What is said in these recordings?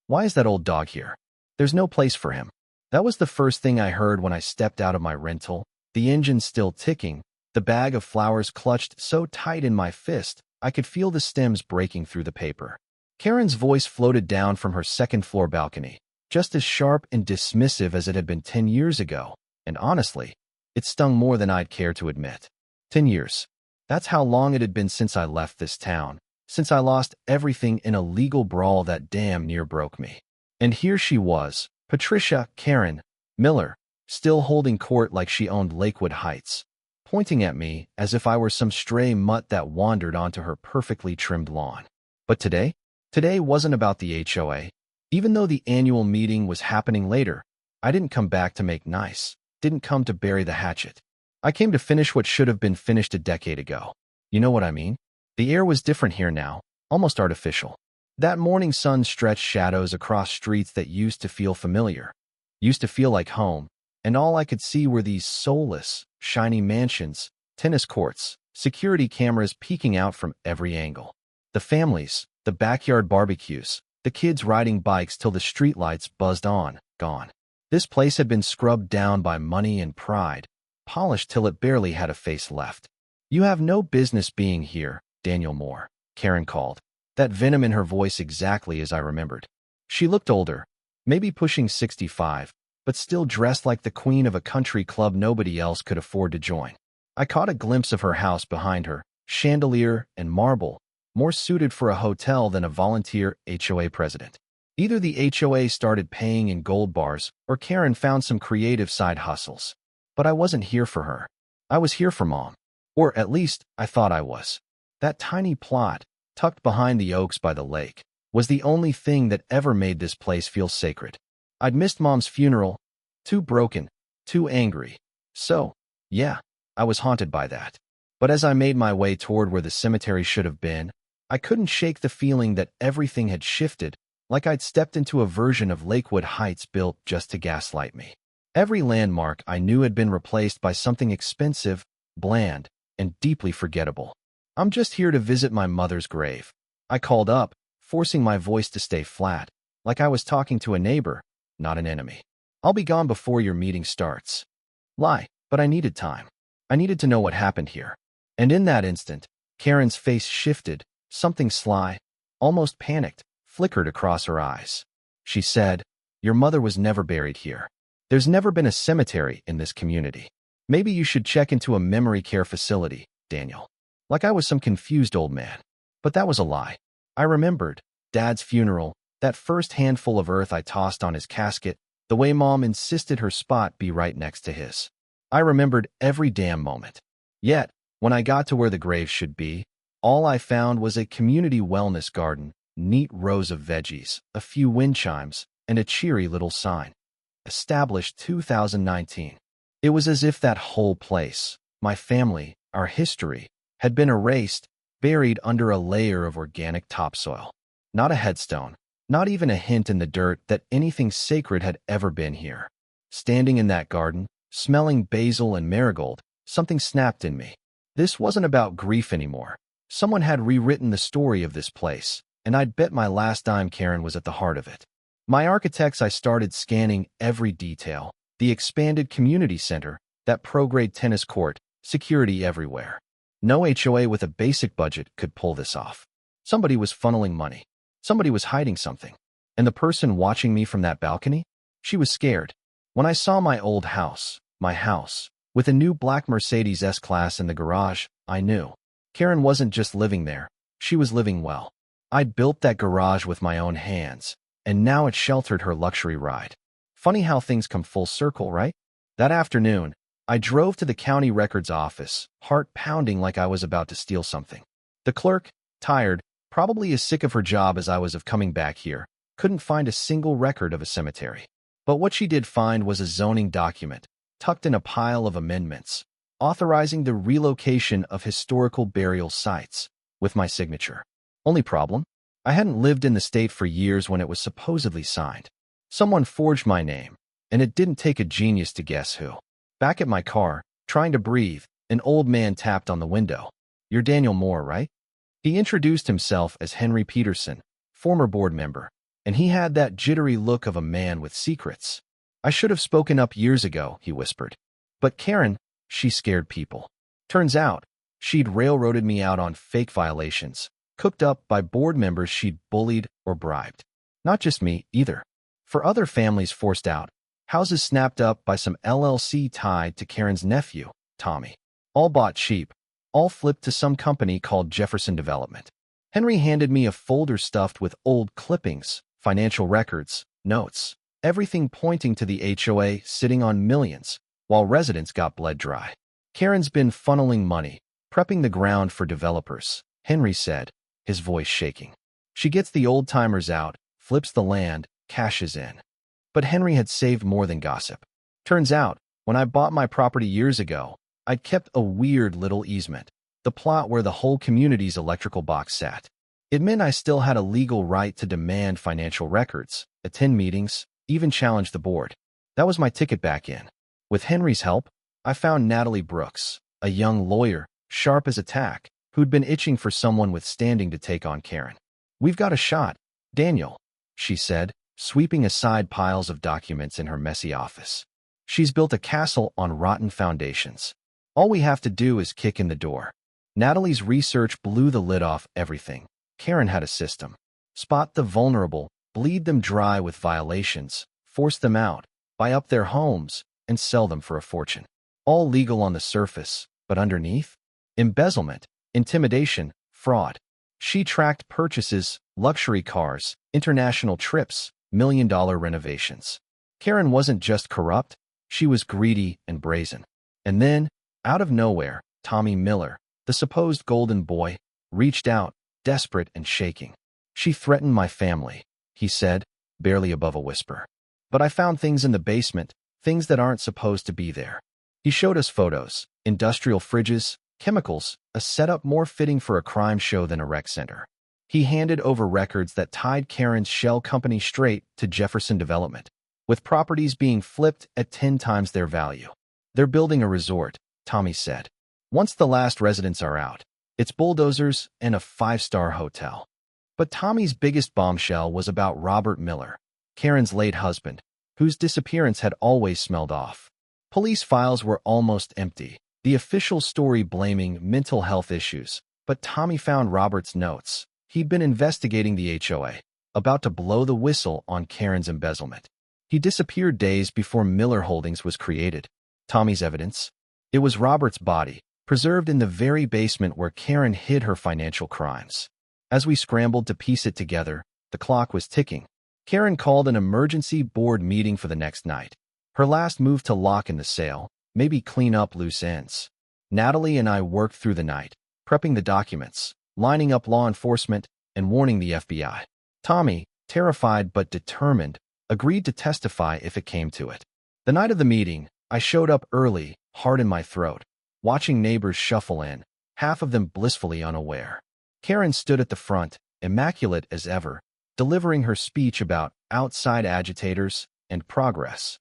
Why is that old dog here? There's no place for him. That was the first thing I heard when I stepped out of my rental, the engine still ticking, the bag of flowers clutched so tight in my fist, I could feel the stems breaking through the paper. Karen's voice floated down from her second-floor balcony, just as sharp and dismissive as it had been 10 years ago, and honestly, it stung more than I'd care to admit. 10 years. That's how long it had been since I left this town, since I lost everything in a legal brawl that damn near broke me. And here she was, Patricia Karen Miller, still holding court like she owned Lakewood Heights, pointing at me as if I were some stray mutt that wandered onto her perfectly trimmed lawn. But today wasn't about the HOA. Even though the annual meeting was happening later, I didn't come back to make nice, didn't come to bury the hatchet. I came to finish what should have been finished a decade ago. You know what I mean? The air was different here now, almost artificial. That morning sun stretched shadows across streets that used to feel familiar, used to feel like home, and all I could see were these soulless, shiny mansions, tennis courts, security cameras peeking out from every angle. The families, the backyard barbecues, the kids riding bikes till the streetlights buzzed on, gone. This place had been scrubbed down by money and pride, polished till it barely had a face left. "You have no business being here, Daniel Moore," Karen called, that venom in her voice exactly as I remembered. She looked older, maybe pushing 65, but still dressed like the queen of a country club nobody else could afford to join. I caught a glimpse of her house behind her, chandelier and marble, more suited for a hotel than a volunteer HOA president. Either the HOA started paying in gold bars or Karen found some creative side hustles. But I wasn't here for her. I was here for Mom. Or at least, I thought I was. That tiny plot, tucked behind the oaks by the lake, was the only thing that ever made this place feel sacred. I'd missed Mom's funeral, too broken, too angry. So, yeah, I was haunted by that. But as I made my way toward where the cemetery should have been, I couldn't shake the feeling that everything had shifted, like I'd stepped into a version of Lakewood Heights built just to gaslight me. Every landmark I knew had been replaced by something expensive, bland, and deeply forgettable. "I'm just here to visit my mother's grave," I called up, forcing my voice to stay flat, like I was talking to a neighbor, not an enemy. "I'll be gone before your meeting starts." Lie, but I needed time. I needed to know what happened here. And in that instant, Karen's face shifted, something sly, almost panicked, flickered across her eyes. She said, "Your mother was never buried here. There's never been a cemetery in this community. Maybe you should check into a memory care facility, Daniel." Like I was some confused old man. But that was a lie. I remembered Dad's funeral, that first handful of earth I tossed on his casket, the way Mom insisted her spot be right next to his. I remembered every damn moment. Yet, when I got to where the grave should be, all I found was a community wellness garden, neat rows of veggies, a few wind chimes, and a cheery little sign. Established 2019. It was as if that whole place, my family, our history, had been erased, buried under a layer of organic topsoil. Not a headstone, not even a hint in the dirt that anything sacred had ever been here. Standing in that garden, smelling basil and marigold, something snapped in me. This wasn't about grief anymore. Someone had rewritten the story of this place, and I'd bet my last dime Karen was at the heart of it. My architects, I started scanning every detail. The expanded community center, that pro-grade tennis court, security everywhere. No HOA with a basic budget could pull this off. Somebody was funneling money. Somebody was hiding something. And the person watching me from that balcony? She was scared. When I saw my old house, with a new black Mercedes S-Class in the garage, I knew. Karen wasn't just living there. She was living well. I'd built that garage with my own hands, and now it sheltered her luxury ride. Funny how things come full circle, right? That afternoon, I drove to the county records office, heart pounding like I was about to steal something. The clerk, tired, probably as sick of her job as I was of coming back here, couldn't find a single record of a cemetery. But what she did find was a zoning document, tucked in a pile of amendments, authorizing the relocation of historical burial sites, with my signature. Only problem? I hadn't lived in the state for years when it was supposedly signed. Someone forged my name, and it didn't take a genius to guess who. Back at my car, trying to breathe, an old man tapped on the window. "You're Daniel Moore, right?" He introduced himself as Henry Peterson, former board member. and he had that jittery look of a man with secrets. I should have spoken up years ago, he whispered. But Karen, she scared people. Turns out, she'd railroaded me out on fake violations, cooked up by board members she'd bullied or bribed. Not just me, either. For other families forced out, houses snapped up by some LLC tied to Karen's nephew, Tommy. All bought cheap, all flipped to some company called Jefferson Development. Henry handed me a folder stuffed with old clippings, financial records, notes, everything pointing to the HOA sitting on millions, while residents got bled dry. Karen's been funneling money, prepping the ground for developers, Henry said, his voice shaking. She gets the old-timers out, flips the land, cashes in. But Henry had saved more than gossip. Turns out, when I bought my property years ago, I'd kept a weird little easement, the plot where the whole community's electrical box sat. It meant I still had a legal right to demand financial records, attend meetings, even challenge the board. That was my ticket back in. With Henry's help, I found Natalie Brooks, a young lawyer, sharp as a tack, who'd been itching for someone with standing to take on Karen. "We've got a shot, Daniel," she said, sweeping aside piles of documents in her messy office. "She's built a castle on rotten foundations. All we have to do is kick in the door." Natalie's research blew the lid off everything. Karen had a system. Spot the vulnerable, bleed them dry with violations, force them out, buy up their homes, and sell them for a fortune. All legal on the surface, but underneath? Embezzlement, intimidation, fraud. She tracked purchases, luxury cars, international trips, million-dollar renovations. Karen wasn't just corrupt, she was greedy and brazen. And then, out of nowhere, Tommy Miller, the supposed golden boy, reached out, desperate and shaking. "She threatened my family," he said, barely above a whisper. "But I found things in the basement, things that aren't supposed to be there." He showed us photos, industrial fridges, chemicals, a setup more fitting for a crime show than a rec center. He handed over records that tied Karen's shell company straight to Jefferson Development, with properties being flipped at 10 times their value. "They're building a resort," Tommy said. "Once the last residents are out, it's bulldozers and a 5-star hotel." But Tommy's biggest bombshell was about Robert Miller, Karen's late husband, whose disappearance had always smelled off. Police files were almost empty, the official story blaming mental health issues, but Tommy found Robert's notes. He'd been investigating the HOA, about to blow the whistle on Karen's embezzlement. He disappeared days before Miller Holdings was created. Tommy's evidence? It was Robert's body, preserved in the very basement where Karen hid her financial crimes. As we scrambled to piece it together, the clock was ticking. Karen called an emergency board meeting for the next night. Her last move to lock in the sale, maybe clean up loose ends. Natalie and I worked through the night, prepping the documents, lining up law enforcement, and warning the FBI. Tommy, terrified but determined, agreed to testify if it came to it. The night of the meeting, I showed up early, heart in my throat, watching neighbors shuffle in, half of them blissfully unaware. Karen stood at the front, immaculate as ever, delivering her speech about outside agitators and progress.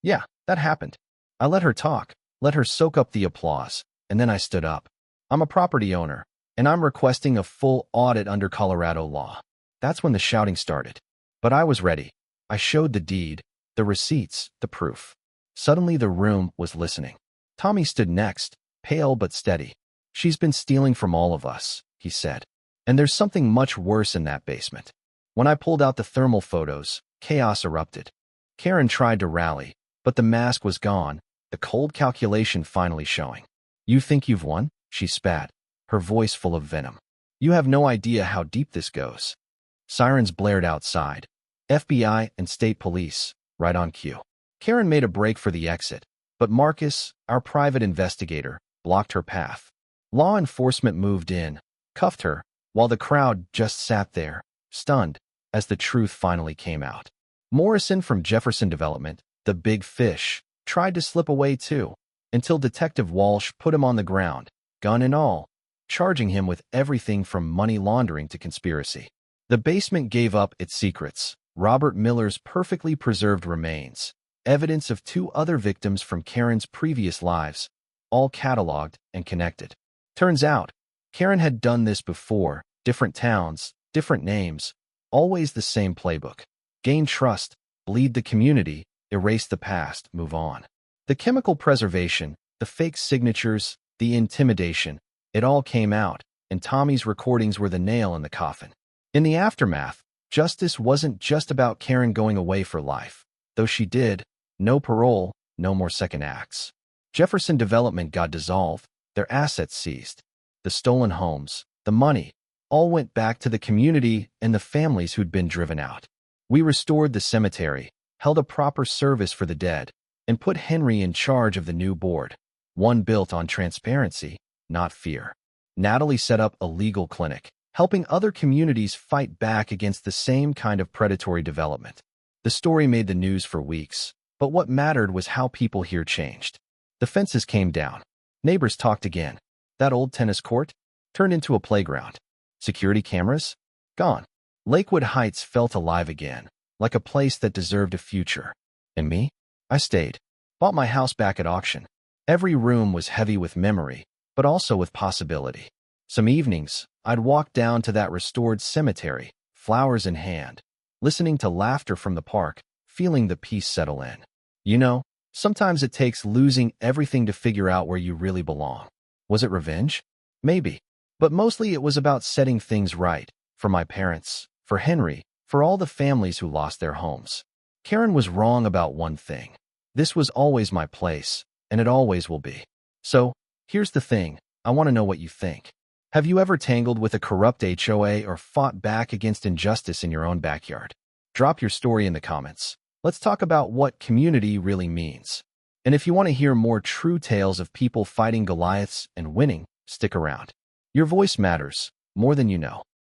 Yeah, that happened. I let her talk, let her soak up the applause, and then I stood up. "I'm a property owner, and I'm requesting a full audit under Colorado law." That's when the shouting started. But I was ready. I showed the deed, the receipts, the proof. Suddenly the room was listening. Tommy stood next, pale but steady. "She's been stealing from all of us," he said. "And there's something much worse in that basement." When I pulled out the thermal photos, chaos erupted. Karen tried to rally, but the mask was gone, the cold calculation finally showing. "You think you've won?" she spat, her voice full of venom. "You have no idea how deep this goes." Sirens blared outside. FBI and state police, right on cue. Karen made a break for the exit, but Marcus, our private investigator, blocked her path. Law enforcement moved in, cuffed her, while the crowd just sat there, stunned, as the truth finally came out. Morrison from Jefferson Development, the big fish, tried to slip away too, until Detective Walsh put him on the ground, gun and all, charging him with everything from money laundering to conspiracy. The basement gave up its secrets, Robert Miller's perfectly preserved remains, evidence of 2 other victims from Karen's previous lives, all cataloged and connected. Turns out, Karen had done this before, different towns, different names, always the same playbook. Gain trust, bleed the community, erase the past, move on. The chemical preservation, the fake signatures, the intimidation, it all came out, and Tommy's recordings were the nail in the coffin. In the aftermath, justice wasn't just about Karen going away for life. Though she did, no parole, no more second acts. Jefferson Development got dissolved, their assets seized. The stolen homes, the money, all went back to the community and the families who'd been driven out. We restored the cemetery, held a proper service for the dead, and put Henry in charge of the new board, one built on transparency, not fear. Natalie set up a legal clinic, helping other communities fight back against the same kind of predatory development. The story made the news for weeks, but what mattered was how people here changed. The fences came down. Neighbors talked again. That old tennis court turned into a playground. Security cameras? Gone. Lakewood Heights felt alive again, like a place that deserved a future. And me? I stayed. Bought my house back at auction. Every room was heavy with memory, but also with possibility. Some evenings, I'd walk down to that restored cemetery, flowers in hand, listening to laughter from the park, feeling the peace settle in. You know, sometimes it takes losing everything to figure out where you really belong. Was it revenge? Maybe. But mostly it was about setting things right, for my parents, for Henry, for all the families who lost their homes. Karen was wrong about one thing. This was always my place, and it always will be. So, here's the thing, I want to know what you think. Have you ever tangled with a corrupt HOA or fought back against injustice in your own backyard? Drop your story in the comments. Let's talk about what community really means. And if you want to hear more true tales of people fighting Goliaths and winning, stick around. Your voice matters, more than you know.